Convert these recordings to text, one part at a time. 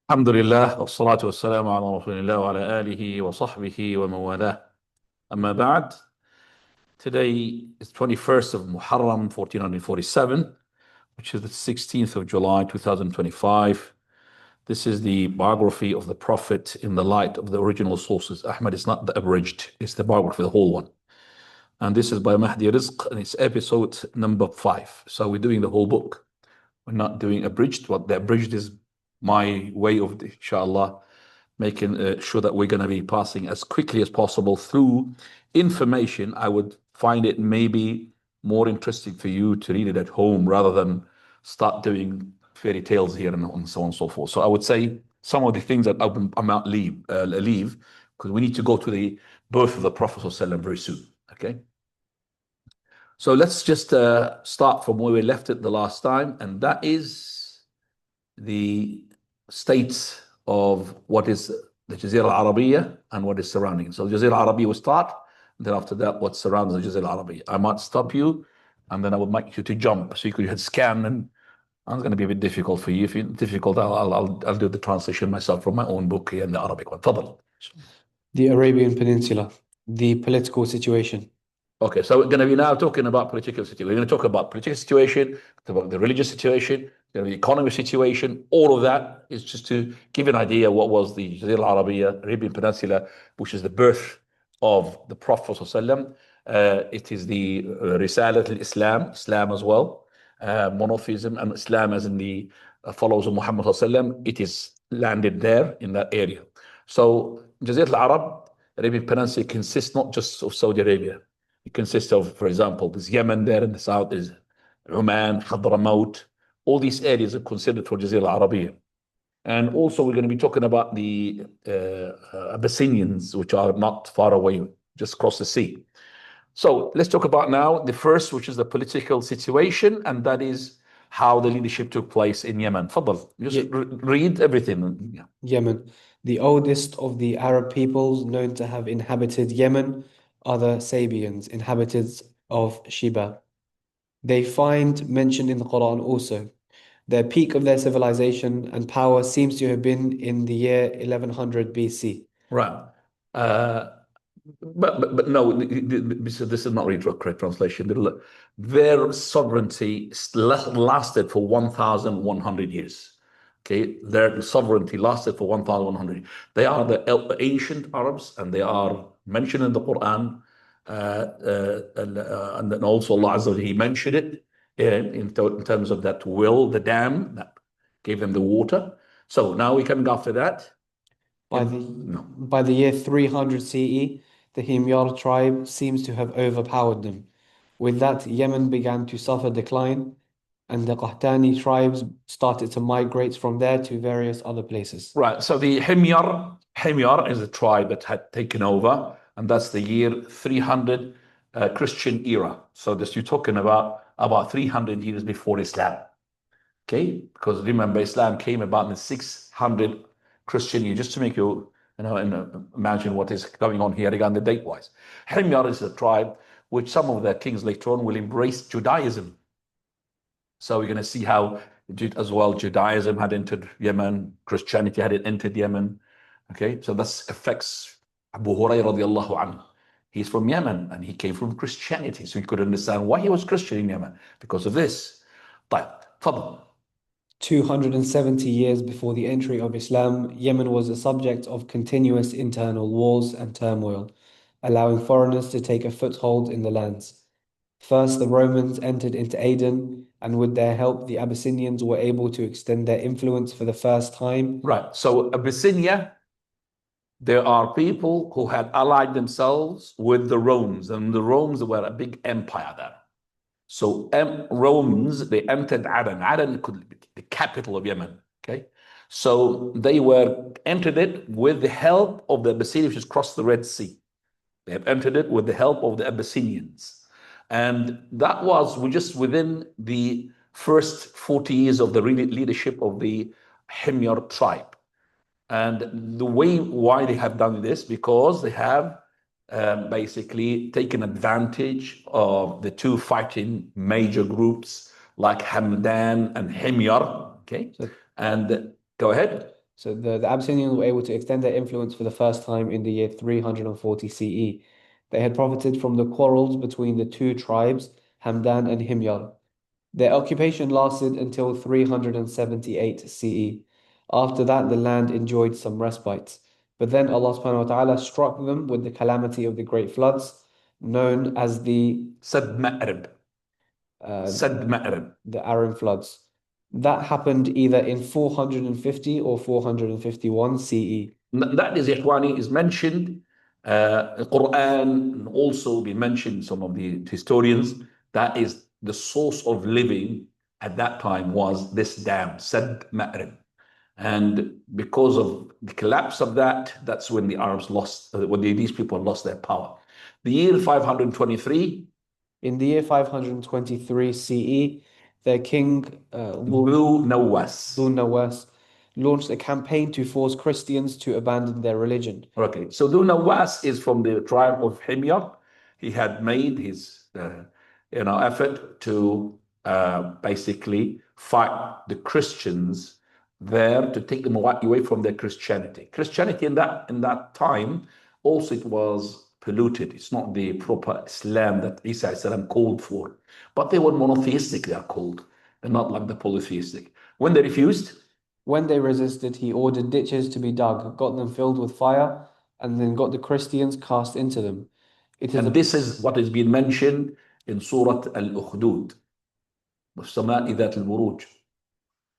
Alhamdulillah, wassalatu wassalamu ala rasulillah wa ala alihi wa sahbihi wa mawalah. Amma ba'd. Today is 21st of Muharram, 1447, which is the 16th of July, 2025. This is the biography of the Prophet in the light of the original sources. Ahmad is not the abridged, it's the biography, the whole one. And this is by Mahdi Rizq, and it's episode number 5. So we're doing the whole book. We're not doing abridged. What the abridged is my way of, inshallah, making sure that we're going to be passing as quickly as possible through information. I would find it maybe more interesting for you to read it at home rather than start doing fairy tales here and so on and so forth. So I would say some of the things that I might leave because we need to go to the birth of the Prophet ﷺ very soon. Okay. So let's just start from where we left it the last time, and that is the states of what is the Jazeera al-Arabiya and what is surrounding. So Jazeera al-Arabiya will start, and then after that, what surrounds the Jazeera al-Arabiya. I might stop you, and then I would like you to jump, so you could hit scan, and it's going to be a bit difficult for you. If it's difficult, I'll do the translation myself from my own book here in the Arabic one. Fadal. The Arabian Peninsula, the political situation. Okay, so we're going to be now talking about political situation. We're going to talk about political situation, about the religious situation, the economic situation. All of that is just to give an idea what was the Jazeera al-Arabiya, Arabian Peninsula, which is the birth of the Prophet ﷺ. It is the Risalat al-Islam, Islam as well, monotheism and Islam as in the followers of Muhammad ﷺ. It is landed there in that area. So Jazeera al-Arab, Arabian Peninsula consists not just of Saudi Arabia. It consists of, for example, there's Yemen there in the south, there's Oman, Hadramaut. All these areas are considered for Jazeera al-Arabiya. And also we're going to be talking about the Abyssinians, which are not far away, just across the sea. So let's talk about now the first, which is the political situation, and that is how the leadership took place in Yemen. Fadal, just read everything. Yeah. Yemen, the oldest of the Arab peoples known to have inhabited Yemen are the Sabians, inhabitants of Sheba. They find mentioned in the Quran also. Their peak of their civilization and power seems to have been in the year 1100 BC. Right. But no, this is not really a correct translation. Their sovereignty lasted for 1,100 years. Okay, their sovereignty lasted for 1,100. They are the ancient Arabs, and they are mentioned in the Quran. And then also Allah Azza wa Jalla, He mentioned it in terms of that well, the dam that gave them the water. So now we're coming after that. By the year 300 CE, the Himyar tribe seems to have overpowered them. With that, Yemen began to suffer decline, and the Qahtani tribes started to migrate from there to various other places. Right. So the Himyar is a tribe that had taken over, and that's the year 300 Christian era. So this you're talking about 300 years before Islam. Okay, because remember Islam came about in the 600 Christian year, just to make you imagine what is going on here again, the date-wise. Himyar is a tribe which some of their kings later on will embrace Judaism. So we're going to see how as well Judaism had entered Yemen, Christianity had entered Yemen. Okay, so that affects Abu Hurairah radiallahu anhu. He's from Yemen and he came from Christianity, so you could understand why he was Christian in Yemen because of this. طيب, تفضل. 270 years before the entry of Islam, Yemen was the subject of continuous internal wars and turmoil, allowing foreigners to take a foothold in the lands. First, the Romans entered into Aden, and with their help, the Abyssinians were able to extend their influence for the first time. Right. So Abyssinia, there are people who had allied themselves with the Romans, and the Romans were a big empire there. So Romans, they entered Aden. Aden could be the capital of Yemen. Okay, so they entered it with the help of the Abyssinians, which has crossed the Red Sea. They have entered it with the help of the Abyssinians, and that was just within the first 40 years of the leadership of the Himyar tribe. And the way why they have done this, because they have basically taken advantage of the two fighting major groups like Hamdan and Himyar. Okay, and go ahead. So the Abyssinians were able to extend their influence for the first time in the year 340 CE. They had profited from the quarrels between the two tribes, Hamdan and Himyar. Their occupation lasted until 378 CE. After that, the land enjoyed some respite. But then Allah subhanahu wa ta'ala struck them with the calamity of the great floods, known as Sad Ma'rib. uh, Sad Ma'rib. the Aran floods. That happened either in 450 or 451 CE. That is, Ikhwani, is mentioned in Quran, and also been mentioned some of the historians. That is the source of living at that time was this dam, Sad Ma'rib. And because of the collapse of that, that's when the Arabs lost, when these people lost their power. The year 523, In the year 523 CE, their king Dhu Nawas. Dhul Nawas launched a campaign to force Christians to abandon their religion. Okay, so Dhu Nawas is from the tribe of Himyar. He had made his effort to basically fight the Christians there to take them away from their Christianity. Christianity in that time also it was polluted. It's not the proper Islam that Isa salam called for. But they were monotheistic, they are called. They're not like the polytheistic. When they refused, When they resisted, he ordered ditches to be dug, got them filled with fire, and then got the Christians cast into them. It is and this is what is being mentioned in Surah Al-Ukhdud, وَالسَّمَاءِ ذَاتِ الْبُرُوجِ.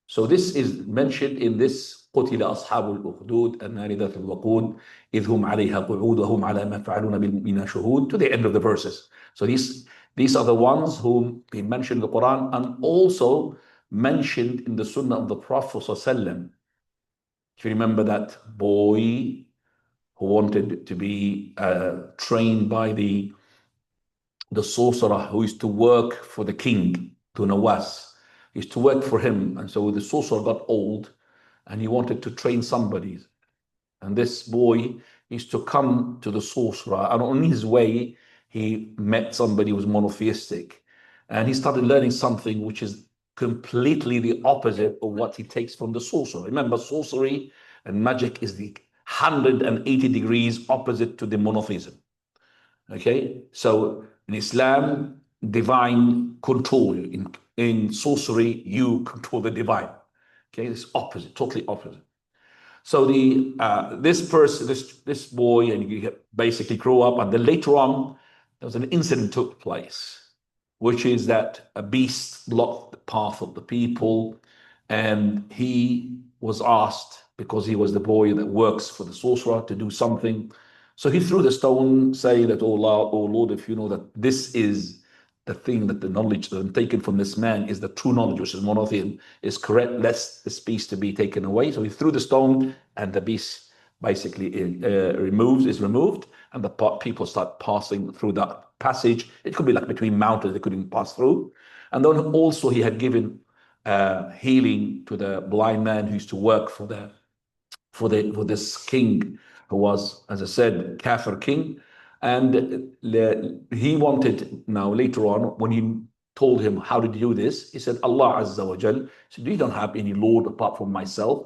So this is mentioned in this قتل أصحاب الأخدود النار ذات الوقود إذ هم عليها قعود وهم على ما فعلون بالمؤمنين شهود to the end of the verses. So these are the ones whom they mentioned in the Quran and also mentioned in the Sunnah of the Prophet ﷺ. If you remember that boy who wanted to be trained by the sorcerer who used to work for the king, Dhu Nawas, used to work for him. And so the sorcerer got old and he wanted to train somebody. And this boy used to come to the sorcerer, and on his way, he met somebody who was monotheistic. And he started learning something which is completely the opposite of what he takes from the sorcerer. Remember, sorcery and magic is the 180 degrees opposite to the monotheism. Okay, so in Islam, divine control. In sorcery, you control the divine. Okay, it's opposite, totally opposite. So this boy, and he basically grew up, and then later on, there was an incident took place, which is that a beast blocked the path of the people, and he was asked, because he was the boy that works for the sorcerer, to do something. So he threw the stone, saying that, oh Lord, if you know that this is the thing, that the knowledge that I'm taken from this man is the true knowledge, which is monotheism, is correct, let this beast to be taken away. So he threw the stone, and the beast basically is removed, and the people start passing through that passage. It could be like between mountains, they couldn't pass through. And then also he had given healing to the blind man who used to work for this king, who was, as I said, Kafir king. And he wanted, now later on, when he told him, how did you do this? He said, Allah Azza wa Jal said, you don't have any Lord apart from myself.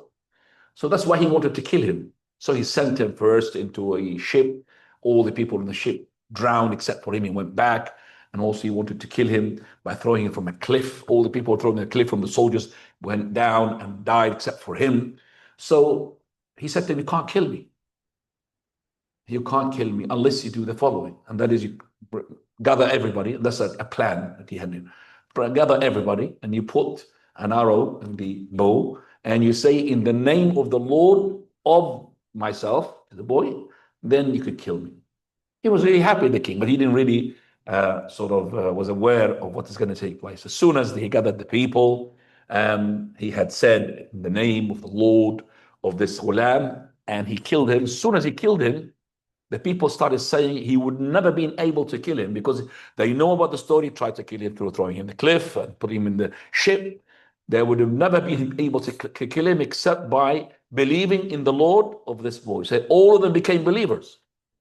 So that's why he wanted to kill him. So he sent him first into a ship. All the people in the ship drowned except for him. He went back. And also he wanted to kill him by throwing him from a cliff. All the people thrown a cliff from the soldiers went down and died except for him. So he said to him, you can't kill me. You can't kill me unless you do the following. And that is, you gather everybody. That's a plan that he had. Gather everybody, and you put an arrow in the bow, and you say, in the name of the Lord of myself, the boy, then you could kill me. He was really happy, the king, but he didn't really was aware of what is going to take place. As soon as he gathered the people, he had said, in the name of the Lord of this ghulam, and he killed him. As soon as he killed him, the people started saying he would never been able to kill him, because they know about the story, tried to kill him through throwing him the cliff and put him in the ship. They would have never been able to kill him except by believing in the Lord of this boy. So all of them became believers.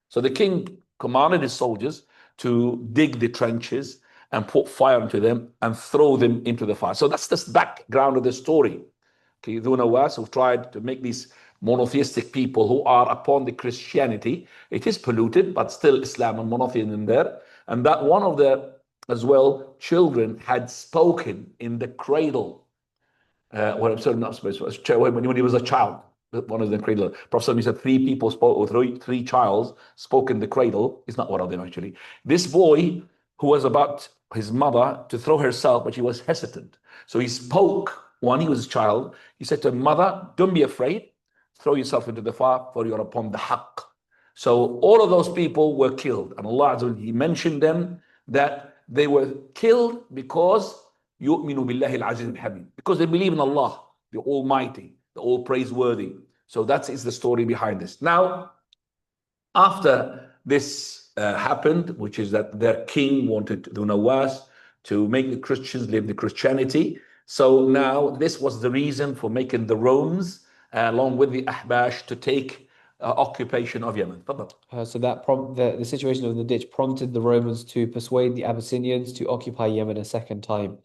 So the king commanded his soldiers to dig the trenches and put fire into them and throw them into the fire. So that's the background of the story. Okay, ذو نواس, who tried to make these monotheistic people who are upon the Christianity. It is polluted, but still Islam and monotheism in there. And that one of the, as well, children had spoken in the cradle. Well, I'm sorry, not supposed to, when he was a child, one of the cradle. Prophet he said 3 people spoke, or three childs spoke in the cradle. It's not one of them actually. This boy who was about his mother to throw herself, but she was hesitant. So he spoke when he was a child. He said to her, mother, don't be afraid. Throw yourself into the fire, for you're upon the haqq. So all of those people were killed. And Allah Azza wa Jalla, He mentioned them that they were killed because يؤمنوا بالله العزيز الحميد, because they believe in Allah, the Almighty, the All Praiseworthy. So that is the story behind this. Now, after this happened, which is that their king wanted the Nawas to make the Christians live the Christianity. So now this was the reason for making the Romans, along with the Ahbash, to take occupation of Yemen. So the situation of the ditch prompted the Romans to persuade the Abyssinians to occupy Yemen a second time.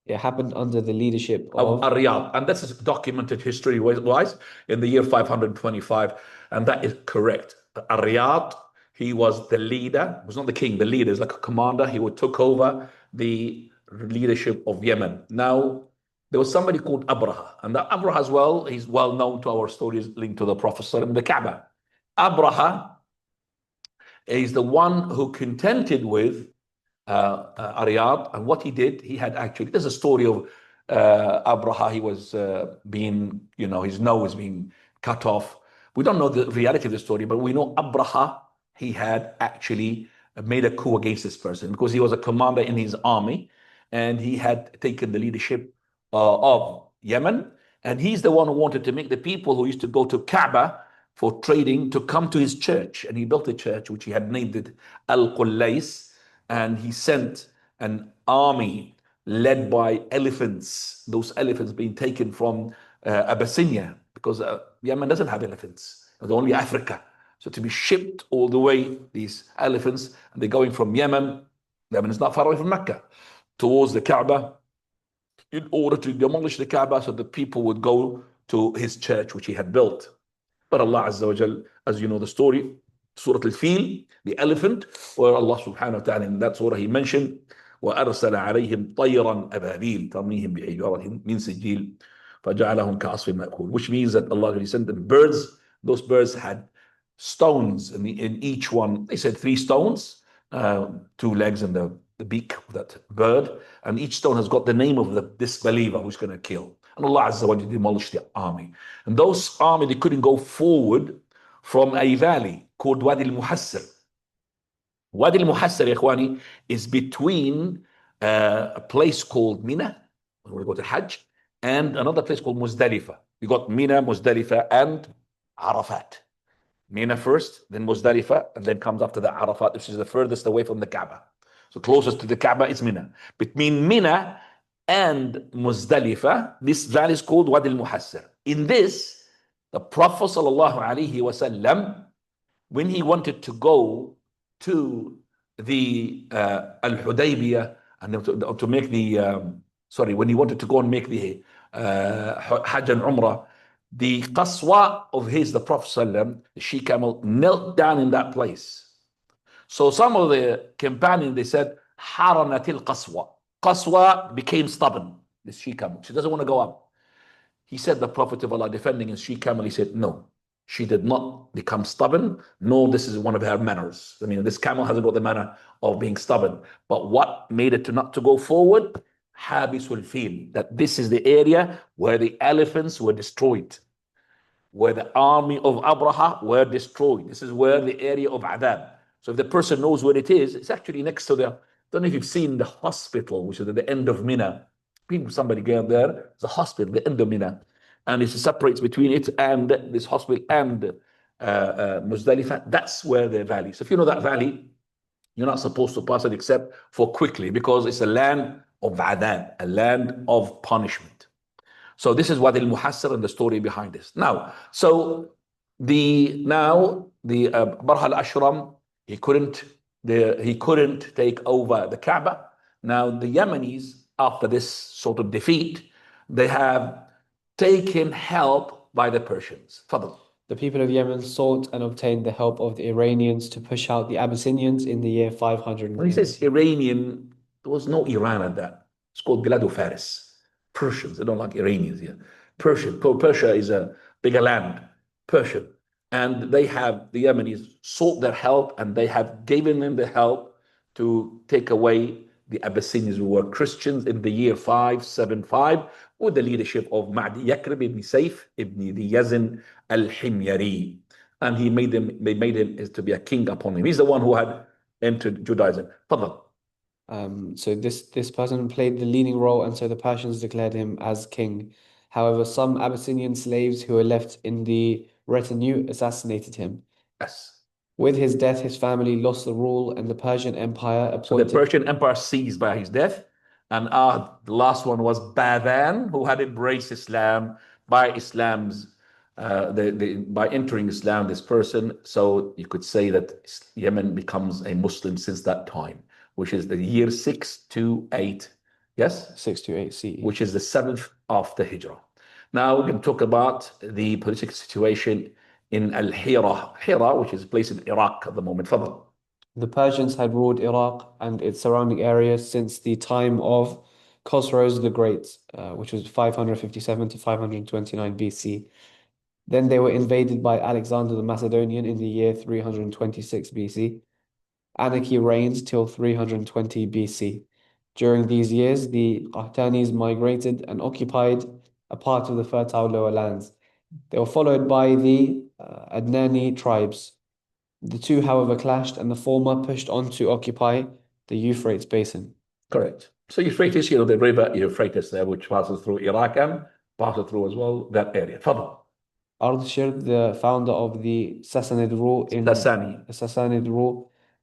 It happened under the leadership of Riyadh, and this is documented history-wise in the year 525, and that is correct. Riyadh, he was the leader, was not the king, the leader, is like a commander. He took over the leadership of Yemen. Now, there was somebody called Abraha, and that Abraha as well, he's well known to our stories linked to the Prophet and the Kaaba. Abraha is the one who contended with Riyadh, and what he did, he had actually, there's a story of Abraha, he was being, his nose being cut off. We don't know the reality of the story, but we know Abraha, he had actually made a coup against this person because he was a commander in his army and he had taken the leadership of Yemen. And he's the one who wanted to make the people who used to go to Kaaba for trading to come to his church. And he built a church which he had named it Al-Qullais. And he sent an army led by elephants, those elephants being taken from Abyssinia, because Yemen doesn't have elephants, it's only Africa. So to be shipped all the way, these elephants, and they're going from Yemen, Yemen is not far away from Mecca, towards the Kaaba, in order to demolish the Kaaba so the people would go to his church, which he had built. But Allah Azza wa Jal, as you know the story, Surah Al-Fil, the elephant, where Allah subhanahu wa ta'ala in that surah he mentioned, وَأَرْسَلَ عَلَيْهِمْ طَيْرًا أَبَابِيلَ تَرْمِيهِمْ بِحِجَارَةٍ مِّن سِجِّيلٍ فَجَعَلَهُمْ كَعَصْفٍ مَأْكُولٍ, which means that Allah sent them birds. Those birds had stones in each one. They said 3 stones, 2 legs and the beak of that bird, and each stone has got the name of the disbeliever who's going to kill. And Allah Azza wa Jalla demolished the army. And those army, they couldn't go forward from a valley called Wadi al-Muhassir. Wadi al-Muhassir, ya ikhwani, is between a place called Mina, when we go to Hajj, and another place called Muzdalifah. You got Mina, Muzdalifah, and Arafat. Mina first, then Muzdalifah, and then comes after the Arafat, which is the furthest away from the Kaaba. So closest to the Kaaba is Mina. Between Mina and Muzdalifah, this valley is called Wadi al-Muhassir. In this, the Prophet sallallahu alaihi wasallam, when he wanted to go to the Al-Hudaybiyah and to make the, when he wanted to go and make the Hajj and Umrah, the qaswa of his, the Prophet sallam, the she camel, knelt down in that place. So some of the companions, they said, Haranatil Qaswa. Qaswa became stubborn, this she camel. She doesn't want to go up. He said, the Prophet of Allah defending his she camel, he said, no, she did not become stubborn, nor this is one of her manners. I mean, this camel hasn't got the manner of being stubborn. But what made it not to go forward? Habisul Fil, that this is the area where the elephants were destroyed, where the army of Abraha were destroyed. This is where the area of Adab. So if the person knows where it is, it's actually next to I don't know if you've seen the hospital, which is at the end of Mina. Somebody go there, there's a hospital, the end of Mina. And it separates between it and this hospital and Muzdalifah. That's where the valley. So if you know that valley, you're not supposed to pass it except for quickly, because it's a land of Adab, a land of punishment. So this is Wadi al-Muhassir and the story behind this. Now, so the Barha al-Ashram, he couldn't take over the Kaaba. Now the Yemenis, after this sort of defeat, they have taken help by the Persians. Fadl. The people of Yemen sought and obtained the help of the Iranians to push out the Abyssinians in the year When he 580. says Iranian, there was no Iran at that. It's called Bilad Faris. Persians, they don't like Iranians here. Persia is a bigger land, Persian. And they have, the Yemenis sought their help and they have given them the help to take away the Abyssinians who were Christians in the year 575 with the leadership of Mahdi Yakrib ibn Saif ibn Yazin al-Himyari. And they made him to be a king upon him. He's the one who had entered Judaism. Fadl. So this person played the leading role, and so the Persians declared him as king. However, some Abyssinian slaves who were left in the retinue assassinated him. Yes. With his death, his family lost the rule, and the Persian Empire So the appointed. Persian Empire ceased by his death. And the last one was Baban, who had embraced Islam by Islam's by entering Islam, this person. So you could say that Yemen becomes a Muslim since that time, which is the year 628. Yes? 628 CE. Which is the seventh of the Hijrah. Now we're going to talk about the political situation in Hira, which is a place in Iraq at the moment. Fadl. The Persians had ruled Iraq and its surrounding areas since the time of Khosrow the Great, which was 557 to 529 BC. Then they were invaded by Alexander the Macedonian in the year 326 BC. Anarchy reigned till 320 BC. During these years, the Qahtanis migrated and occupied a part of the fertile lower lands. They were followed by the Adnani tribes. The two, however, clashed, and the former pushed on to occupy the Euphrates basin. Correct. So Euphrates, the river Euphrates there, which passes through Iraq and passes through as well that area. Fadl. Ardashir, the founder of the Sassanid rule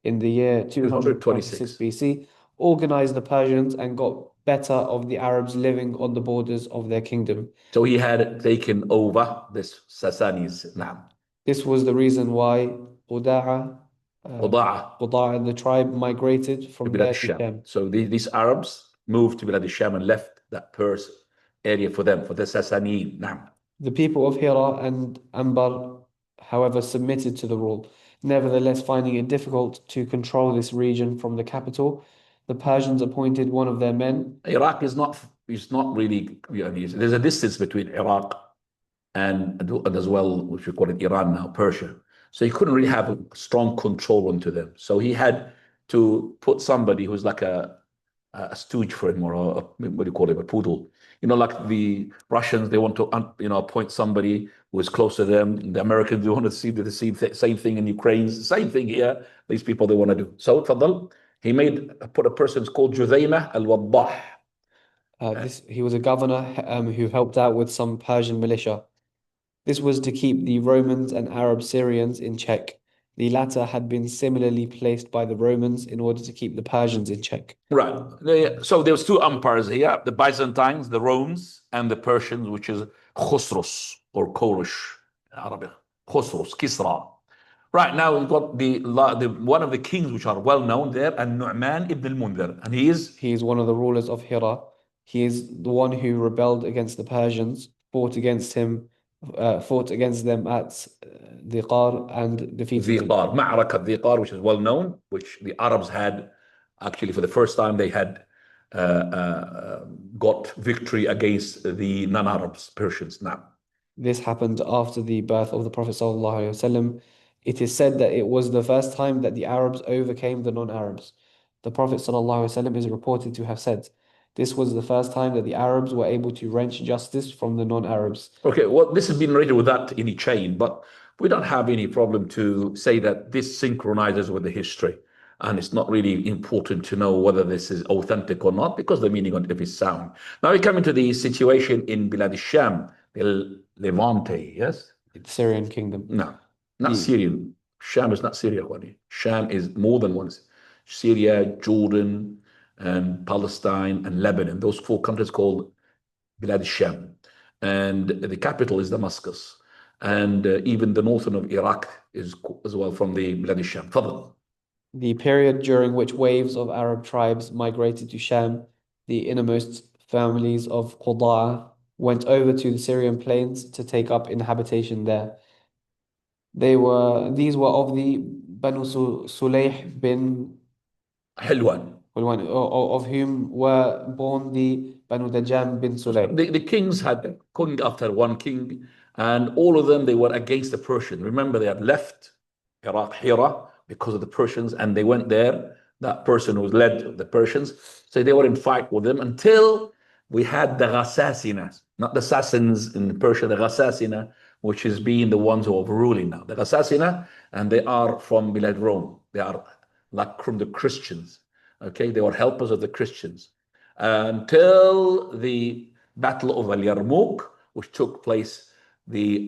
in the year 226 BC, organized the Persians and got better of the Arabs living on the borders of their kingdom. So he had taken over this Sassanids. Naam. This was the reason why Quda'a, the tribe, migrated from there to Sham. So these Arabs moved to Bilad Sham and left that Persian area for them, for the Sassanid. Naam. The people of Hira and Anbar, however, submitted to the rule. Nevertheless, finding it difficult to control this region from the capital, the Persians appointed one of their men. Iraq is not really, there's a distance between Iraq and as well, which we call it Iran now, Persia. So he couldn't really have a strong control onto them. So he had to put somebody who's like a stooge for him, or what do you call it, a poodle. Like the Russians, they want to appoint somebody who is close to them. The Americans, they want to see the same thing in Ukraine. Same thing here. These people, they want to do. So Fadl, he put a person called Judayma al-Waddah. He was a governor who helped out with some Persian militia. This was to keep the Romans and Arab Syrians in check. The latter had been similarly placed by the Romans in order to keep the Persians in check. Right. So there was two empires here, the Byzantines, the Romans, and the Persians, which is Khosros or Korish in Arabic. Khosros, Kisra. Right, now we've got the one of the kings which are well known there, and Nu'man ibn al-Mundhir. And he is one of the rulers of Hira. He is the one who rebelled against the Persians, fought against them at Dhiqar and defeated them. Dhiqar, Ma'rakat Dhiqar, which is well known, which the Arabs had actually for the first time they had got victory against the non-Arabs, Persians. Now, this happened after the birth of the Prophet ﷺ. It is said that it was the first time that the Arabs overcame the non-Arabs. The Prophet ﷺ is reported to have said, this was the first time that the Arabs were able to wrench justice from the non-Arabs. Okay, well, this has been narrated without any chain, but we don't have any problem to say that this synchronizes with the history. And it's not really important to know whether this is authentic or not, because the meaning of it is sound. Now we come into the situation in Bilad Sham, the Levante, yes? The Syrian kingdom. No, not Syrian. Sham is not Syria, Wani. Sham is more than one. Syria, Jordan, and Palestine, and Lebanon. Those four countries called Bilad Sham. And the capital is Damascus. And even the northern of Iraq is as well from the Bilad Sham. Fadl. The period during which waves of Arab tribes migrated to Sham, the innermost families of Qudaa, went over to the Syrian plains to take up inhabitation there. These were of the Banu Sulayh bin Hilwan. Hulwan, of whom were born the Banu Dajjam bin Sulayh. The kings had king after one king, and all of them they were against the Persians. Remember, they had left Iraq, Hira, because of the Persians, and they went there. That person who led the Persians, so they were in fight with them until we had the Ghassasina, not the assassins in Persia, the Ghassasina, which is being the ones who are ruling now. The Ghassasina, and they are from Bilad Rome. They are like from the Christians. Okay, they were helpers of the Christians until the Battle of Al Yarmouk, which took place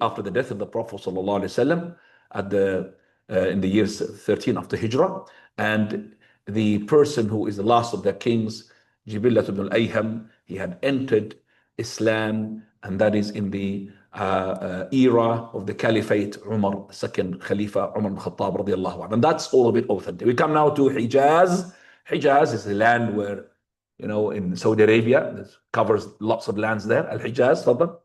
after the death of the Prophet ﷺ at in the years 13 after Hijrah. And the person who is the last of the kings, Jibillat ibn al-Ayham, he had entered Islam, and that is in the era of the Caliphate Umar, second Khalifa Umar ibn Khattab radiallahu anhu. And that's all of it authentic. We come now to Hijaz. Hijaz is the land where, in Saudi Arabia, that covers lots of lands there. Al-Hijaz, تفضل.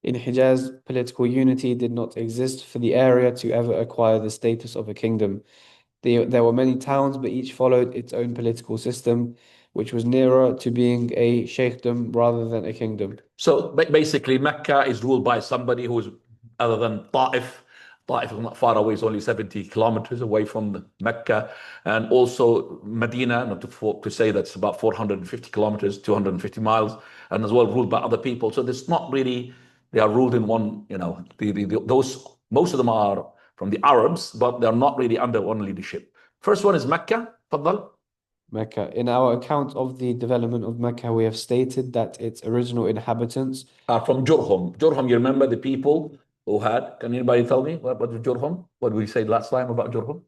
In Hijaz, political unity did not exist for the area to ever acquire the status of a kingdom. There were many towns, but each followed its own political system, which was nearer to being a sheikhdom rather than a kingdom. So basically, Mecca is ruled by somebody who is other than Ta'if. Ta'if is not far away, it's only 70 kilometers away from Mecca. And also Medina, not to say that's about 450 kilometers, 250 miles, and as well ruled by other people. So there's not really, they are ruled in one, those, most of them are from the Arabs, but they're not really under one leadership. First one is Mecca. تفضل. Mecca. In our account of the development of Mecca, we have stated that its original inhabitants are from Jurhum. Jurhum, you remember the people who had, can anybody tell me what was Jurhum? What did we say last time about Jurhum?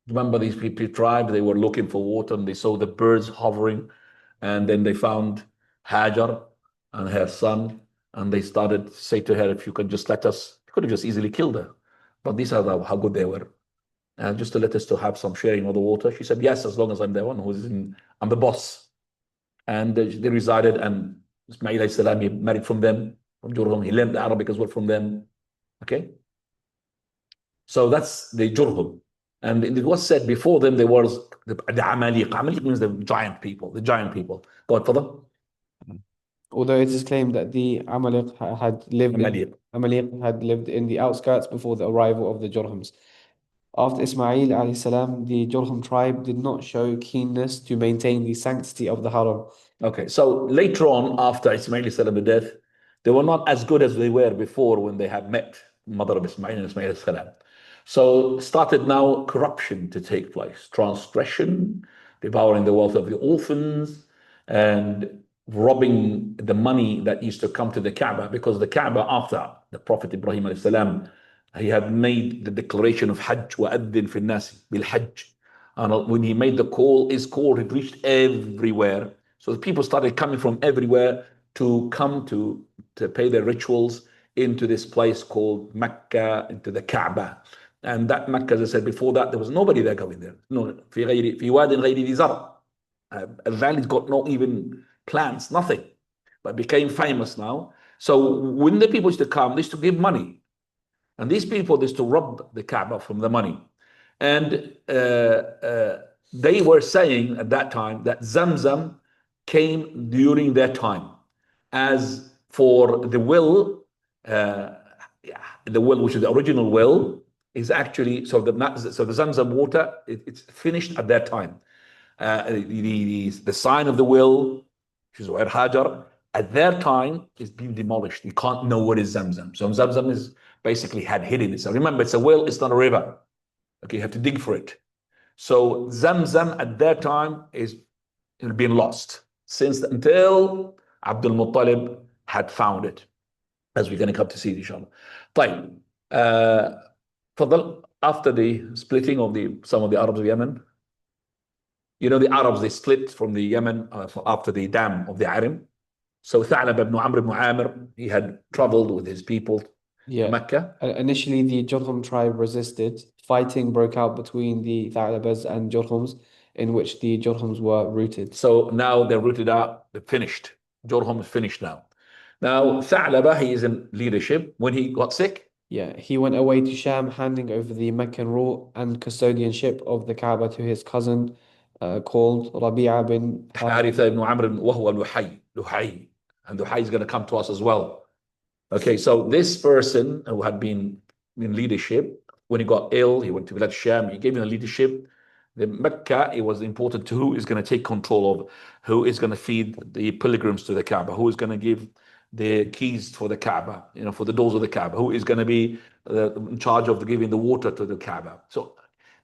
Remember these people tribe, they were looking for water and they saw the birds hovering, and then they found Hajar and her son, and they started to say to her, if you can just let us, you could have just easily killed her. But these are how good they were. And just to let us to have some sharing of the water. She said, yes, as long as I'm the one I'm the boss. And they resided, and Ismail salam, he married from them, from Jurhum. He learned Arabic as well from them. Okay? So that's the Jurhum. And it was said before them there was the Amaliq. Amaliq means the giant people, Go ahead, Fadal. although it is claimed that the Amalek had lived in the outskirts before the arrival of the Jurhums. After Ismail alayhi salam, the Jurhum tribe did not show keenness to maintain the sanctity of the Haram. Okay, so later on, after Ismail's death, they were not as good as they were before when they had met mother of Ismail and Ismail salam. So started now corruption to take place, transgression, devouring the wealth of the orphans, and robbing the money that used to come to the Kaaba, because the Kaaba, after the Prophet Ibrahim alayhi salam, he had made the declaration of Hajj وَأَذِّن فِي النَّاسِ بِالْحَجِّ. And when he made his call had reached everywhere. So the people started coming from everywhere to come to pay their rituals into this place called Mecca, into the Kaaba. And that Mecca, as I said before that, there was nobody there going there. No, في واد غير ذي زرع. A valley's got no even plants, nothing, but became famous now. So when the people used to come, they used to give money. And these people used to rob the Kaaba from the money. And they were saying at that time that Zamzam came during their time. As for the well, which is the original well, is actually, so the Zamzam water, it's finished at that time. The sign of the well, which is where Hajar, at their time is being demolished. You can't know what is Zamzam. So Zamzam is basically had hidden itself. Remember, it's a well, it's not a river. Okay, you have to dig for it. So Zamzam at that time is being lost until Abdul Muttalib had found it, as we're going to come to see, inshallah. طيب, after the splitting of some of the Arabs of Yemen, the Arabs, they split from the Yemen after the dam of the Arim. So Tha'lab ibn Amr ibn Amir, he had traveled with his people to Mecca. Initially, the Jurhum tribe resisted. Fighting broke out between the Tha'labas and Jurhums, in which the Jurhums were routed. So now they're rooted out, they're finished. Jurhum is finished now. Now, Tha'laba, he is in leadership. When he got sick, Yeah, he went away to Sham, handing over the Meccan rule and custodianship of the Kaaba to his cousin, called Rabi'a bin Harith. Haritha ibn Amr, وهو لحي, Luhay. And Luhay is going to come to us as well. Okay, so this person who had been in leadership, when he got ill, he went to Bilad Sham, he gave him the leadership. The Mecca, it was important to who is going to take control of, who is going to feed the pilgrims to the Kaaba, who is going to give the keys for the Kaaba, for the doors of the Kaaba, who is going to be in charge of giving the water to the Kaaba. So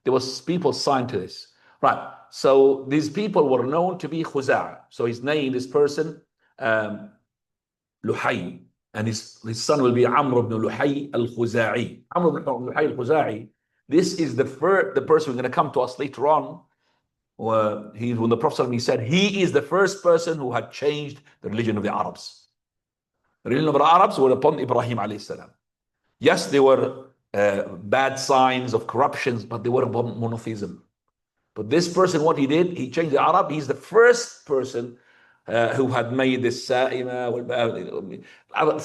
there was people signed to this. Right. So these people were known to be Khuza'a. So his name, this person, Luhay, and his son will be Amr ibn Luhay al-Khuza'i. Amr ibn Luhay al-Khuza'i, this is the person who's going to come to us later on. When the Prophet he said, he is the first person who had changed the religion of the Arabs. The religion of the Arabs were upon Ibrahim alayhi salam. Yes, there were bad signs of corruptions, but they were upon monotheism. But this person, what he did, he changed the Arab. He's the first person who had made this sa'ima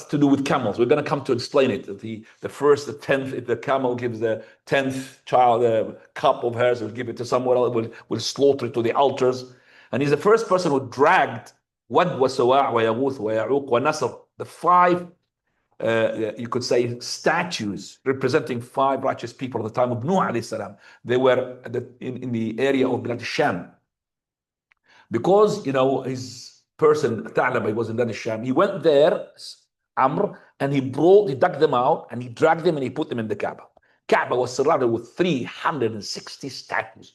to do with camels. We're going to come to explain it. The 10th, if the camel gives the 10th child a cup of hers, will give it to someone else, will slaughter it to the altars. And he's the first person who dragged Wad wa Sawa' wa Yaghuth wa Ya'uq wa Nasr, the 5 you could say statues representing 5 righteous people at the time of Nuh alayhi salam. They were in the area of Bilad Sham. Because, his person, Tha'laba, was in Bilad Sham. He went there, Amr, and he dug them out, and he dragged them and he put them in the Kaaba. Kaaba was surrounded with 360 statues.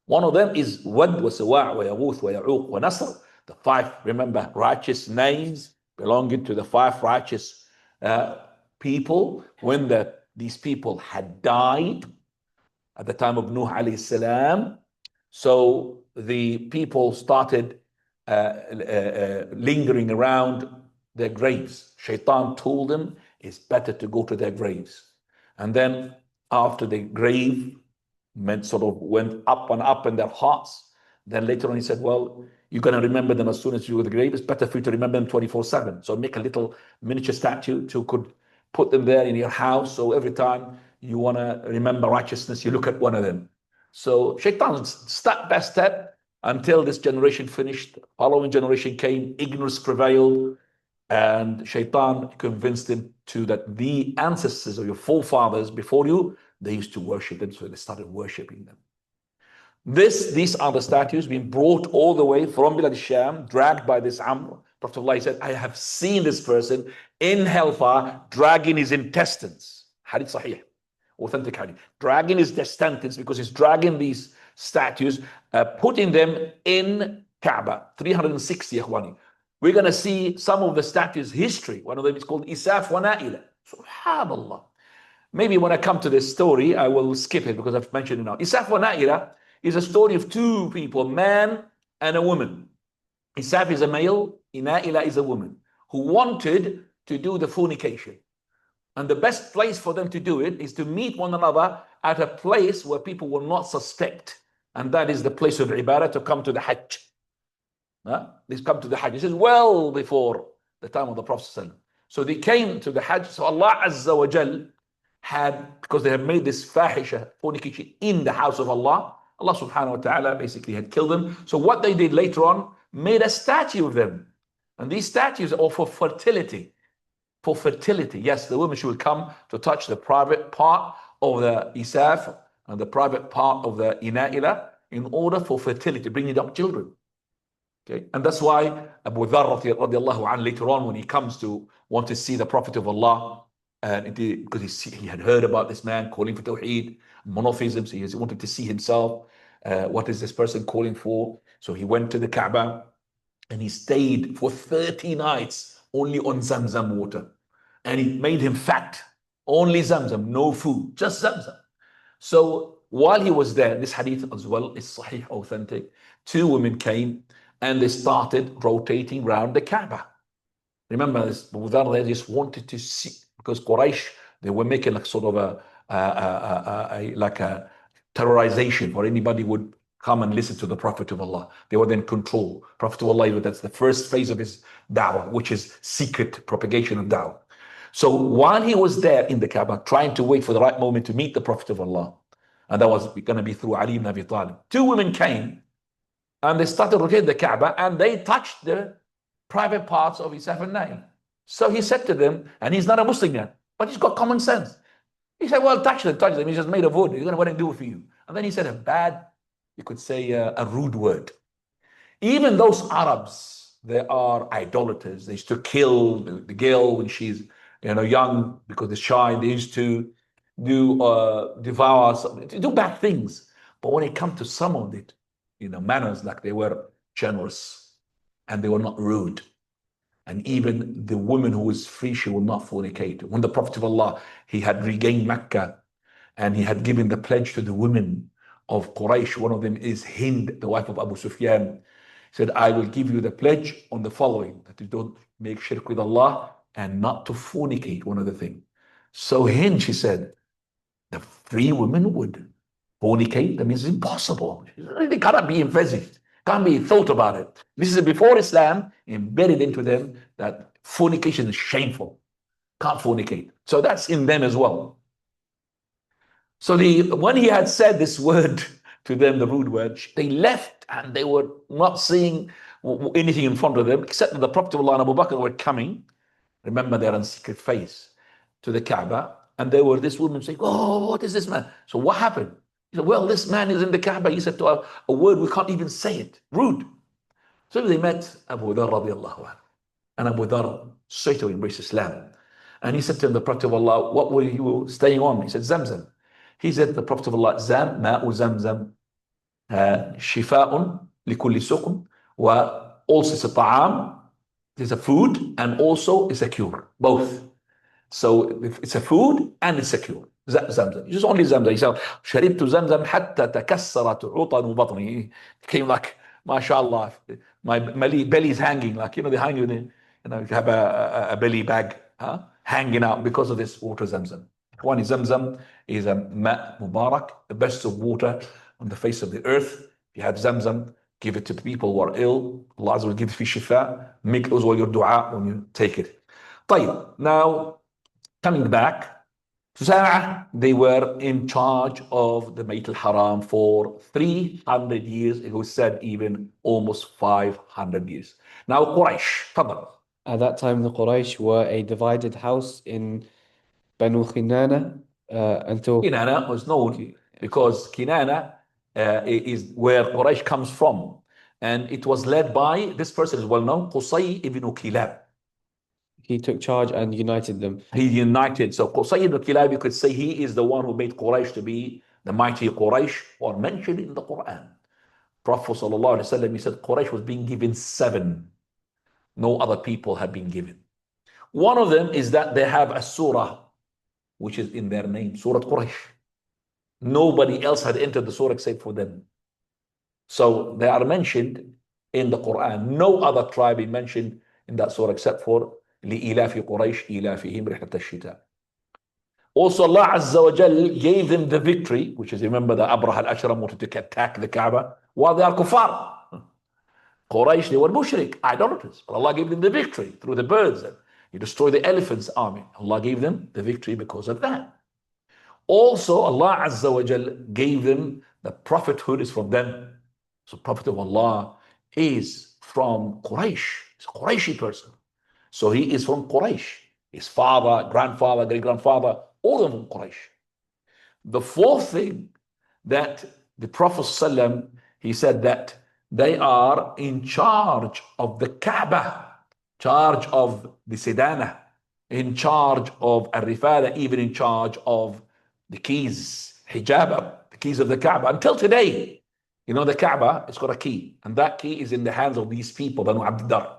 One of them is Wad wa Sawa' wa Yaghuth wa Ya'uq wa Nasr. The 5, remember, righteous names belonging to the 5 righteous people. When these people had died at the time of Nuh alayhi salam, so the people started lingering around their graves. Shaitan told them it's better to go to their graves. And then after the grave sort of went up and up in their hearts, then later on he said, well, you're going to remember them as soon as you go to the grave. It's better for you to remember them 24/7. So make a little miniature statue to could put them there in your house. So every time you want to remember righteousness, you look at one of them. So Shaitan, step by step, until this generation finished, following generation came, ignorance prevailed, and Shaitan convinced them that the ancestors of your forefathers before you, they used to worship them, so they started worshiping them. These are the statues being brought all the way from Bilad Sham, dragged by this Amr. Prophet Allah said, I have seen this person in hellfire dragging his intestines. Hadith Sahih, authentic hadith. Dragging his intestines because he's dragging these statues, putting them in Kaaba. 360, Ikhwani. We're going to see some of the statues' history. One of them is called Isaf wa Na'ila. Subhanallah. Maybe when I come to this story, I will skip it because I've mentioned it now. Isaf wa Na'ila is a story of 2 people, a man and a woman. Isaf is a male, Na'ila is a woman, who wanted to do the fornication. And the best place for them to do it is to meet one another at a place where people will not suspect. And that is the place of ibadah, to come to the Hajj. They come to the Hajj. This is well before the time of the Prophet. So they came to the Hajj. So Allah Azza wa Jal had, because they have made this fahisha, fornication, in the house of Allah, Allah subhanahu wa ta'ala basically had killed them. So what they did later on, made a statue of them. And these statues are for fertility. For fertility. Yes, the woman, she will come to touch the private part of the Isaf and the private part of the Ina'ila in order for fertility, bringing up children. Okay, and that's why Abu Dharr radiallahu anh, later on when he comes to want to see the Prophet of Allah, and because he had heard about this man calling for Tawheed, monotheism, so he wanted to see himself, what is this person calling for? So he went to the Kaaba and he stayed for 30 nights only on Zamzam water. And it made him fat. Only Zamzam, no food, just Zamzam. So while he was there, this hadith as well is sahih, authentic. 2 women came and they started rotating around the Kaaba. Remember, this Abu Dharr, they just wanted to see, because Quraysh, they were making like sort of like a terrorization, where anybody would come and listen to the Prophet of Allah. They were then controlled. Prophet of Allah, that's the first phase of his da'wah, which is secret propagation of da'wah. So while he was there in the Kaaba, trying to wait for the right moment to meet the Prophet of Allah, and that was going to be through Ali ibn Abi Talib, two women came and they started rotating the Kaaba and they touched the private parts of his and Nail. So he said to them, and he's not a Muslim yet, but he's got common sense. He said, well, touch them. He's just made of wood. He's going to what do it for you. And then he said a bad, you could say a rude word. Even those Arabs, they are idolaters. They used to kill the girl when she's young because they're shy. They used to devour, do bad things. But when it comes to some of it, manners, like they were generous and they were not rude. And even the woman who was free, she will not fornicate. When the Prophet of Allah, he had regained Mecca and he had given the pledge to the women of Quraysh. One of them is Hind, the wife of Abu Sufyan. He said, I will give you the pledge on the following, that you don't make shirk with Allah and not to fornicate, one of the things. So Hind, she said, the free women would fornicate. That means it's impossible. They cannot be envisaged, can't be thought about it. This is before Islam embedded into them that fornication is shameful. Can't fornicate. So that's in them as well. So when he had said this word to them, the rude word, they left and they were not seeing anything in front of them except that the Prophet of Allah and Abu Bakr were coming. Remember, they're on secret phase to the Kaaba, and there were this woman saying, oh, what is this man? So what happened? He said, well, this man is in the Kaaba. He said to her a word, we can't even say it. Rude. So they met Abu Dhar radiallahu anhu. And Abu Dhar straight away embraced Islam. And he said to him, the Prophet of Allah, what were you staying on? He said, Zamzam. He said, the Prophet of Allah, Zam, ma'u Zamzam, shifa'un likulli suqm, wa also it's a ta'am, it's a food, and also it's a cure, both. So it's a food and it's a cure. Zamzam. Just only Zamzam. He said, شربت زمزم حتى تكسرت عطن بطني. It came like, mashallah, my belly is hanging, like, they hang you in, you have a belly bag hanging out because of this water Zamzam. One is Zamzam is a ma' mubarak, the best of water on the face of the earth. If you have Zamzam, give it to people who are ill. Allah will give you shifa. Make those all your dua when you take it. طيب. Now, coming back, Sa'ah, they were in charge of the Bayt al-Haram for 300 years. It was said even almost 500 years. Now, Quraysh, فضل. At that time, the Quraysh were a divided house in Banu Kinana until Kinana was known because Kinana is where Quraysh comes from. And it was led by, this person is well known, Qusay ibn Kilab. he took charge and united them. He united. So Qusay ibn Kilab, you could say he is the one who made Quraysh to be the mighty Quraysh, or mentioned in the Quran. Prophet sallallahu alaihi wasallam, he said Quraysh was being given 7. No other people have been given. One of them is that they have a surah, which is in their name, Surah Quraysh. Nobody else had entered the surah except for them. So they are mentioned in the Quran. No other tribe is mentioned in that surah except for لإلاف قريش إلافهم رحلة الشتاء. Also, Allah Azza wa Jal gave them the victory, which is, remember, the Abraha al-Ashram wanted to attack the Kaaba while they are kuffar. Quraysh, they were mushrik, idolaters. But Allah gave them the victory through the birds. And He destroyed the elephants' army. Allah gave them the victory because of that. Also, Allah Azza wa Jal gave them the prophethood is from them. So, Prophet of Allah is from Quraysh. He's a Qurayshi person. So he is from Quraysh. His father, grandfather, great-grandfather, all of them from Quraysh. The fourth thing that the Prophet ﷺ, he said that they are in charge of the Kaaba, charge of the Sidana, in charge of Al-Rifada, even in charge of the keys, hijab, the keys of the Kaaba. Until today, the Kaaba, it's got a key, and that key is in the hands of these people, Banu Abd-Dar.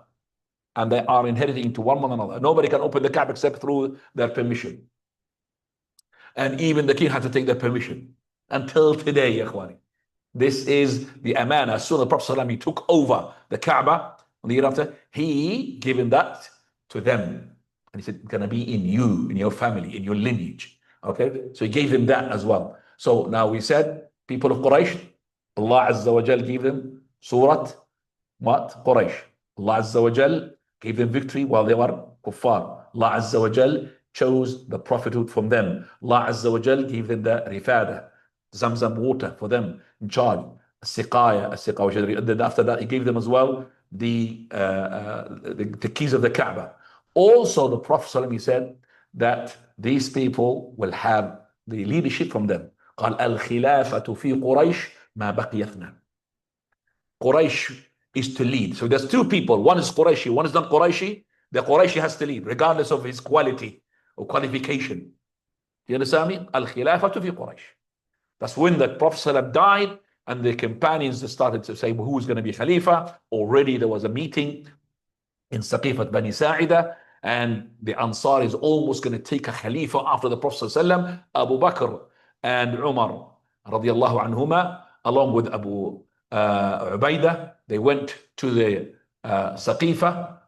And they are inheriting to one another. Nobody can open the Kaaba except through their permission. And even the king had to take their permission. Until today, Ikhwani. This is the amana. As soon as the Prophet ﷺ, he took over the Kaaba, on the year after, he given that to them. And he said, it's going to be in you, in your family, in your lineage. Okay? So he gave them that as well. So now we said, people of Quraysh, Allah Azza wa Jal gave them Surah what? Quraysh. Allah Azza wa Jal gave them victory while they were kuffar. Allah Azza wa Jal chose the prophethood from them. Allah Azza wa Jal gave them the rifada, Zamzam water for them in charge. Siqaya, and then after that, He gave them as well the keys of the Kaaba. Also, the Prophet ﷺ, he said that these people will have the leadership from them. قال الخلافة في قريش ما بقي اثنان. Quraysh is to lead. So there's two people. One is Qurayshi, one is not Qurayshi. The Qurayshi has to lead, regardless of his quality or qualification. You understand me? Al-Khilafatu fi Quraysh. That's when the Prophet ﷺ died and the companions started to say, well, who's going to be Khalifa? Already there was a meeting in Saqifat Bani Sa'ida, and the Ansar is almost going to take a Khalifa after the Prophet ﷺ, Abu Bakr and Umar radiallahu anhuma, along with Abu Ubaidah. They went to the Saqifa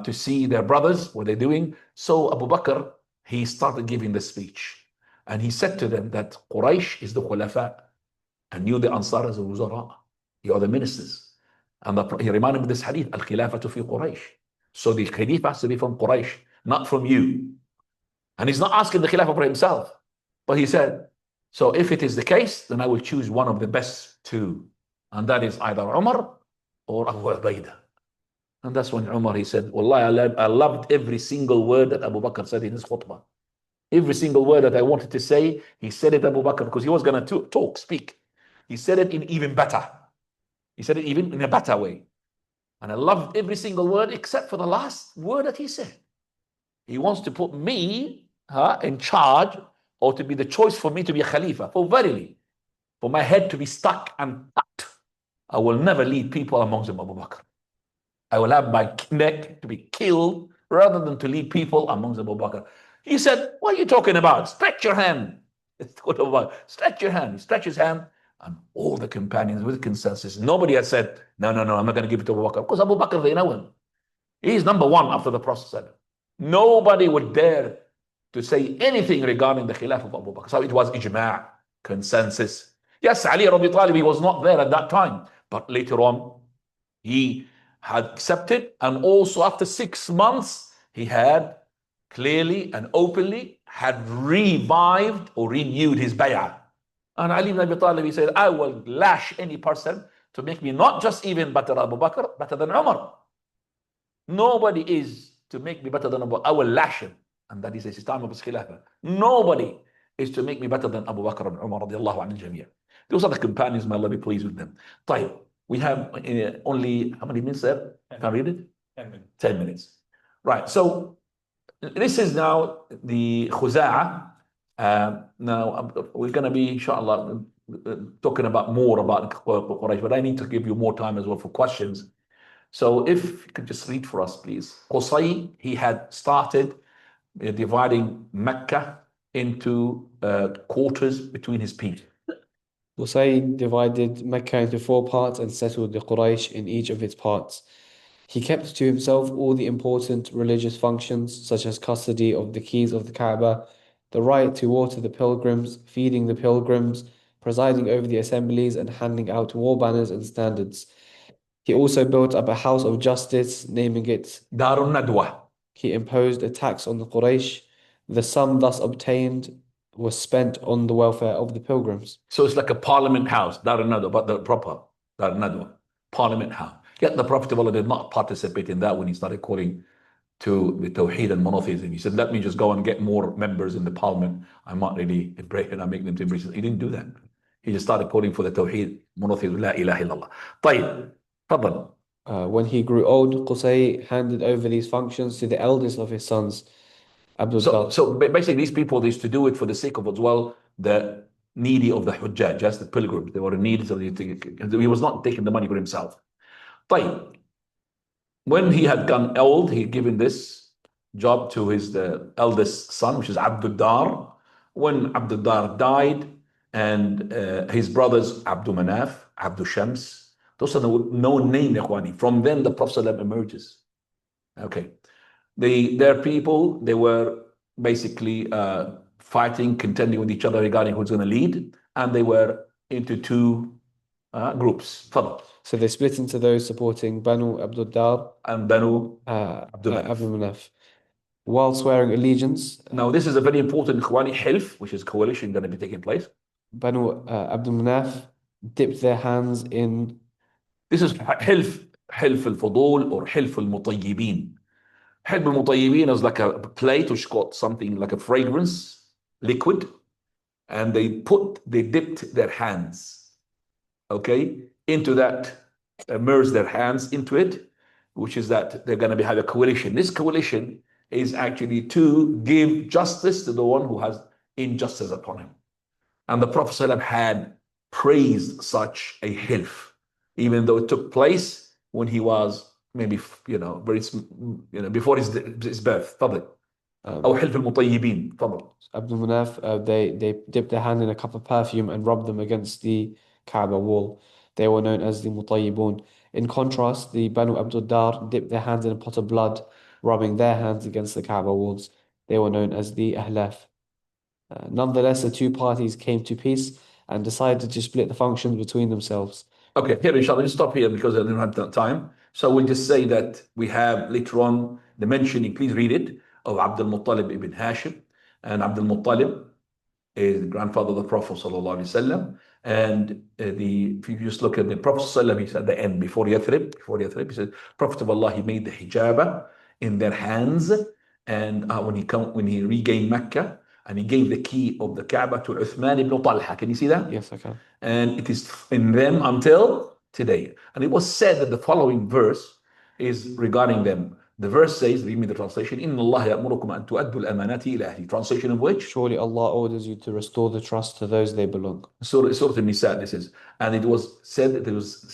to see their brothers, what they're doing. So Abu Bakr, he started giving the speech. And he said to them that Quraysh is the Khulafa, and you, the Ansar, as the Wuzara. You are the ministers. And he reminded him of this hadith, Al-Khilafatu fi Quraysh. So the Khalifa has to be from Quraysh, not from you. And he's not asking the Khilafah for himself. But he said, so if it is the case, then I will choose one of the best two. And that is either Umar or Abu Ubaidah. And that's when Umar, he said, Wallahi, I loved every single word that Abu Bakr said in his khutbah. Every single word that I wanted to say, he said it, Abu Bakr, because he was going to speak. He said it in even better. He said it even in a better way. And I loved every single word except for the last word that he said. He wants to put me in charge, or to be the choice for me to be a Khalifa. For verily, for my head to be stuck and cut, I will never lead people amongst them, Abu Bakr. I will have my neck to be killed rather than to lead people amongst Abu Bakr. He said, what are you talking about? Stretch your hand. Stretch your hand. He stretched his hand, and all the companions with consensus. Nobody had said, no, I'm not going to give it to Abu Bakr. Because Abu Bakr, they know him. He's number one after the Prophet. Nobody would dare to say anything regarding the Khilafah of Abu Bakr. So it was ijma', consensus. Yes, Ali Radi Talib, he was not there at that time. But later on, he had accepted. And also after 6 months, he had clearly and openly had revived or renewed his bay'ah. And Ali ibn Abi Talib, he said, I will lash any person to make me not just even better than Abu Bakr, better than Umar. Nobody is to make me better than Abu Bakr. I will lash him. And that is his time of his khilafah. Nobody is to make me better than Abu Bakr and Umar radiallahu anhu al-jamiyah. Those are the companions, may Allah be pleased with them. طيب, we have only, how many minutes there? Can I read it? 10 minutes. 10 minutes. Right, so this is now the Khuza'ah. Now we're going to be, inshallah, talking about more about Quraysh, but I need to give you more time as well for questions. So if you could just read for us, please. Qusay, he had started dividing Mecca into quarters between his people. Qusay divided Mecca into 4 parts and settled the Quraysh in each of its parts. He kept to himself all the important religious functions, such as custody of the keys of the Kaaba, the right to water the pilgrims, feeding the pilgrims, presiding over the assemblies, and handing out war banners and standards. He also built up a house of justice, naming it Darun Nadwa. He imposed a tax on the Quraysh. The sum thus obtained was spent on the welfare of the pilgrims. So it's like a parliament house, Darun Nadwa, but the proper Darun Nadwa, parliament house. Yet the Prophet of Allah did not participate in that when he started calling to the Tawheed and monotheism. He said, let me just go and get more members in the parliament. I'm not really embrace and I make them to embrace it. He didn't do that. He just started calling for the Tawheed, monotheism, La ilaha illallah. طيب, تفضل. When he grew old, Qusay handed over these functions to the eldest of his sons, So basically, these people, they used to do it for the sake of as well the needy of the Hujjaj, just the pilgrims. They were in need, so he was not taking the money for himself. طيب. When he had gone old, he had given this job to his eldest son, which is Abdul Dar. When Abdul Dar died, and his brothers Abdul Manaf, Abdul Shams, those are the known names, Ikhwani. From them, the Prophet ﷺ emerges. Okay. Their people, they were basically fighting, contending with each other regarding who's going to lead. And they were into 2 groups. تفضل. So they split into those supporting Banu Abdul Dar And Banu Abdul Manaf. Manaf, while swearing allegiance. Now this is a very important Ikhwani Hilf, which is coalition going to be taking place. Banu Abdul Manaf dipped their hands in. This is Hilf al-Fudul or Hilf al-Mutayyibin. Hilf al-Mutayyibin is like a plate which got something like a fragrance, liquid, and they dipped their hands, okay, into that, immerse their hands into it, which is that they're going to have a coalition. This coalition is actually to give justice to the one who has injustice upon him. And the Prophet ﷺ had praised such a hilf, even though it took place when he was maybe, very, before his birth. تفضل. أو حلف المطيبين. تفضل. Abdul Manaf, they dipped their hand in a cup of perfume and rubbed them against the Kaaba wall. They were known as the Mutayyibun. In contrast, the Banu Abdul Dar dipped their hands in a pot of blood, rubbing their hands against the Kaaba walls. They were known as the Ahlaf. Nonetheless, the two parties came to peace and decided to split the functions between themselves. Okay, here, inshallah, just stop here because I don't have time. So we'll just say that we have later on the mentioning, please read it, of Abdul Muttalib ibn Hashim. And Abdul Muttalib is the grandfather of the Prophet sallallahu alaihi wasallam. And if you just look at the Prophet sallallahu alaihi wasallam, he said at the end, before Yathrib, he said, Prophet of Allah, he made the hijab in their hands. And when he regained Mecca, and he gave the key of the Kaaba to Uthman ibn Talha. Can you see that? Yes, I can. And it is in them until today. And it was said that the following verse is regarding them. The verse says, read me the translation, إِنَّ اللَّهَ يَأْمُرُكُمْ أَن تُؤَدُّوا الْأَمَانَاتِ إِلَى أَهْلِهِ. Translation of which? Surely Allah orders you to restore the trust to those they belong. Surah An-Nisa, this is. And it was said that it was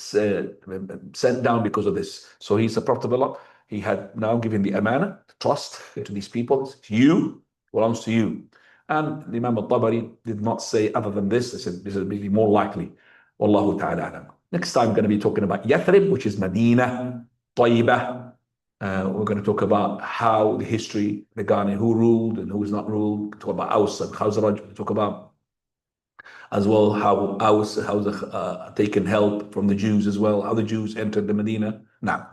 sent down because of this. So he's a prophet of Allah. He had now given the amana, trust to these people. You, belongs to you. And the Imam al-Tabari did not say other than this. They said this is maybe more likely. Wallahu ta'ala alam. Next time, we're going to be talking about Yathrib, which is Medina, Tayyibah. We're going to talk about how the history regarding who ruled and who is not ruled. We'll talk about Aus and Khazraj. We'll talk about as well how Aus taken help from the Jews as well, how the Jews entered the Medina. Now,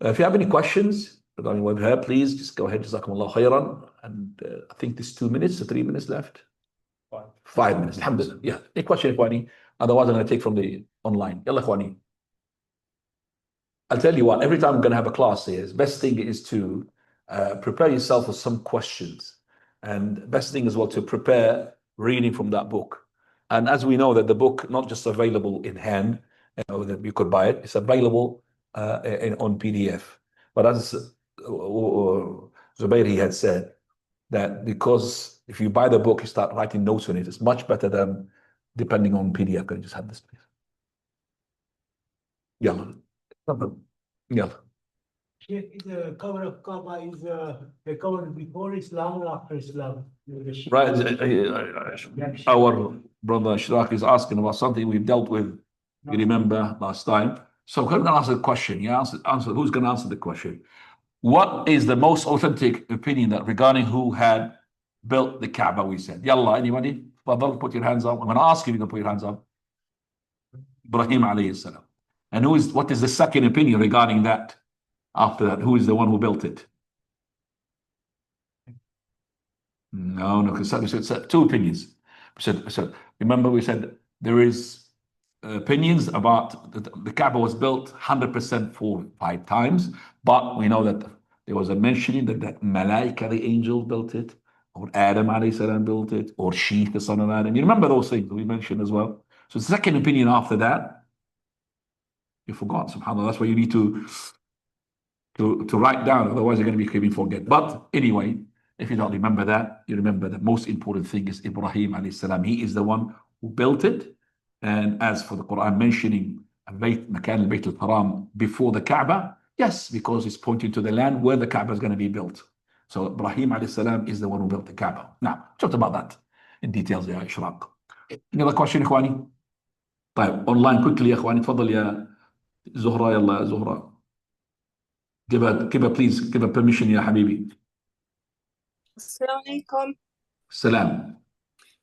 if you have any questions regarding what we heard, please just go ahead. Jazakumullah khairan. And I think there's 2 minutes or 3 minutes left. 5 minutes. Alhamdulillah. Yeah. Any question, Ikhwani? Otherwise, I'm going to take from the online. Yalla, Ikhwani. I'll tell you what, every time I'm going to have a class here, the best thing is to prepare yourself for some questions. And best thing as well to prepare reading from that book. And as we know that the book, not just available in hand, that you could buy it, it's available on PDF. But as Zubair, he had said, that because if you buy the book, you start writing notes on it, it's much better than depending on PDF. Can you just have this, please? Yeah. Yeah. The cover of Kaaba is the cover before Islam or after Islam? Right. Our brother Shraq is asking about something we've dealt with, you remember, last time. So who's going to answer the question? Yeah, answer. Who's going to answer the question? What is the most authentic opinion that regarding who had built the Kaaba, we said? Yalla, anybody? Fadal, put your hands up. I'm going to ask you to put your hands up. Ibrahim alayhi salam. And what is the second opinion regarding that? After that, who is the one who built it? No, because we said 2 opinions. Remember we said there is opinions about the Kaaba was built 100% 5 times, but we know that there was a mentioning that Malaika, the angel, built it, or Adam alayhi salam built it, or Sheikh, the son of Adam. You remember those things we mentioned as well. So the second opinion after that, you forgot, subhanAllah. That's why you need to write down, otherwise you're going to be keeping forget. But anyway, if you don't remember that, you remember the most important thing is Ibrahim alayhi salam. He is the one who built it. And as for the Quran mentioning Makan al-Bayt al-Haram before the Kaaba, yes, because it's pointing to the land where the Kaaba is going to be built. So Ibrahim alayhi salam is the one who built the Kaaba. Now, talked about that in details, ya Ishraq. Any other question, Ikhwani? طيب, online quickly, يا إخواني. تفضل يا زهرة. يلا يا زهرة. Give her permission, يا حبيبي. Assalamu alaikum. Salam.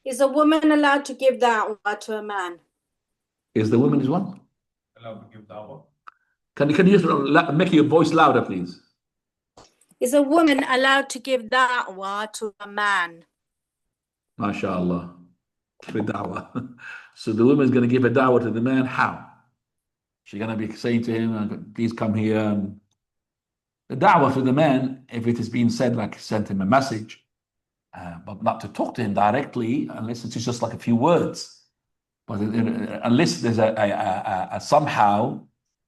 Is a woman allowed to give da'wah to a man? Is the woman is one? Allowed to give dawah. Can you just make your voice louder, please? Is a woman allowed to give da'wah to a man? MashaAllah. Give a da'wah. So the woman is going to give a da'wah to the man. How? She's going to be saying to him, please come here. And the da'wah to the man, if it is being said, like sent him a message, but not to talk to him directly, unless it's just like a few words. But unless there's a somehow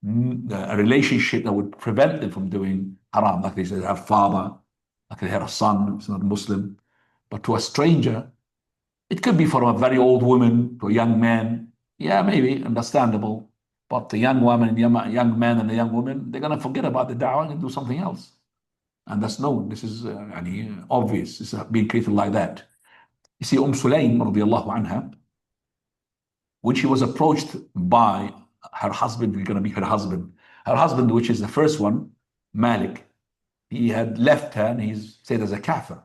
a relationship that would prevent them from doing haram, like they said, their father, like they had a son, who's not a Muslim. But to a stranger, it could be from a very old woman to a young man. Yeah, maybe, understandable. But the young woman, young man and the young woman, they're going to forget about the da'wah and do something else. And that's known. This is obvious. It's being treated like that. You see, Sulaym, radiallahu anha, when she was approached by her husband, who's going to be her husband, which is the first one, Malik, he had left her and he's said as a kafir.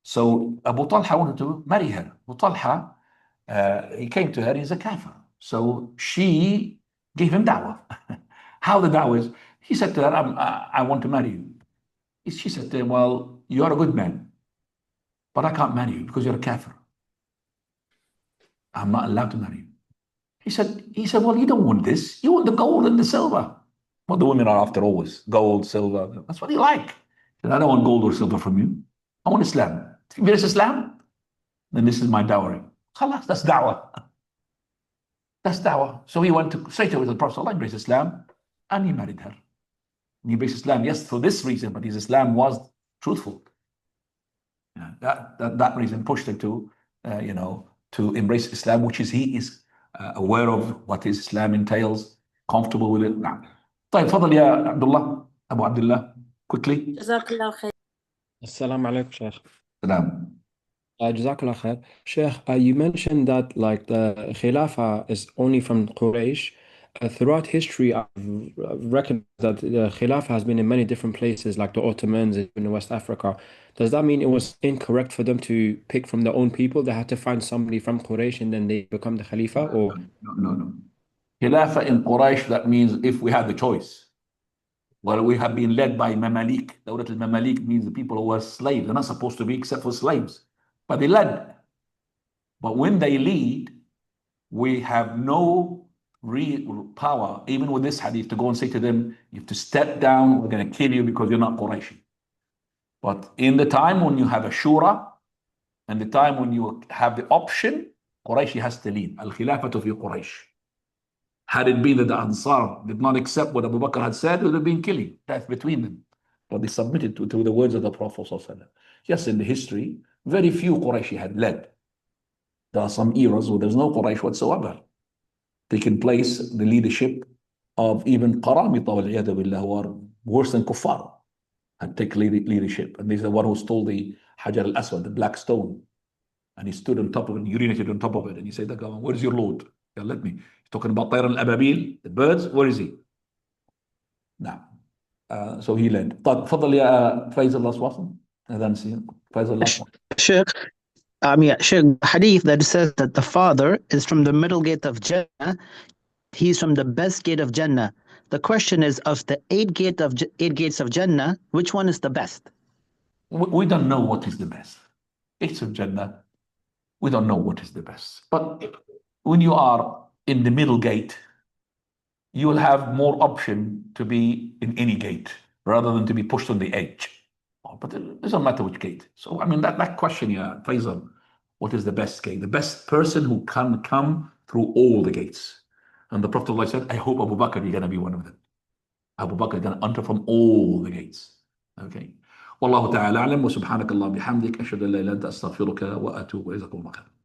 So Abu Talha wanted to marry her. Abu Talha, he came to her, he's a kafir. So she gave him da'wah. How the da'wah is, he said to her, I want to marry you. She said to him, well, you're a good man, but I can't marry you because you're a kafir. I'm not allowed to marry you. He said, well, you don't want this. You want the gold and the silver. What the women are after always, gold, silver. That's what you like. He said, I don't want gold or silver from you. I want Islam. If there is Islam, then this is my dowry. Khalas, that's da'wah. That's da'wah. So he went to straight away to the Prophet, Allah embraced Islam, and he married her. And he embraced Islam, yes, for this reason, but his Islam was truthful. Yeah, that reason pushed him to, to embrace Islam, which is he is aware of what his Islam entails, comfortable with it. نعم. طيب تفضل يا عبد الله أبو عبد الله quickly. جزاك الله خير. Assalamu alaikum, Sheikh. Salam. Jazakallah khair. Sheikh, you mentioned that like the Khilafah is only from Quraysh. Throughout history, I've reckoned that the Khilafah has been in many different places, like the Ottomans in West Africa. Does that mean it was incorrect for them to pick from their own people? They had to find somebody from Quraysh and then they become the Khalifa? Or No. Khilafah in Quraysh, that means if we had the choice. Well, we have been led by Mamalik. Dawlat al-Mamalik means the people who were slaves. They're not supposed to be except for slaves. But they led. But when they lead, we have no real power, even with this hadith, to go and say to them, you have to step down, we're going to kill you because you're not Qurayshi. But in the time when you have a shura, and the time when you have the option, Qurayshi has to lead. Al-Khilafatu fi Quraysh. Had it been that the Ansar did not accept what Abu Bakr had said, it would have been killing, death between them. But they submitted to the words of the Prophet. Yes, in the history, very few Qurayshi had led. There are some eras where there's no Quraysh whatsoever. Taking place the leadership of even Qaramita wal-iyadu billah, who are worse than Kuffar, had taken leadership. And this is the one who stole the Hajar al-Aswad, the black stone. And he stood on top of it and urinated on top of it. And he said, where is your Lord? Yeah, let me. He's talking about Tayr al-Ababil, the birds. Where is he? Now, so he led. تفضل يا فايز الله سواصل. هذا نسي فايز الله سواصل. Sheikh, Sheikh, hadith that says that the father is from the middle gate of Jannah, he's from the best gate of Jannah. The question is, of the eight gates of Jannah, which one is the best? We don't know what is the best. Gates of Jannah, we don't know what is the best. But when you are in the middle gate, you will have more option to be in any gate rather than to be pushed on the edge. But it doesn't matter which gate. So, I mean, that question, yeah, Faisal, what is the best gate? The best person who can come through all the gates. And the Prophet ﷺ said, I hope Abu Bakr is going to be one of them. Abu Bakr is going to enter from all the gates. Okay. والله تعالى أعلم وسبحانك اللهم بحمدك أشهد أن لا إله إلا أنت أستغفرك وأتوب إليك.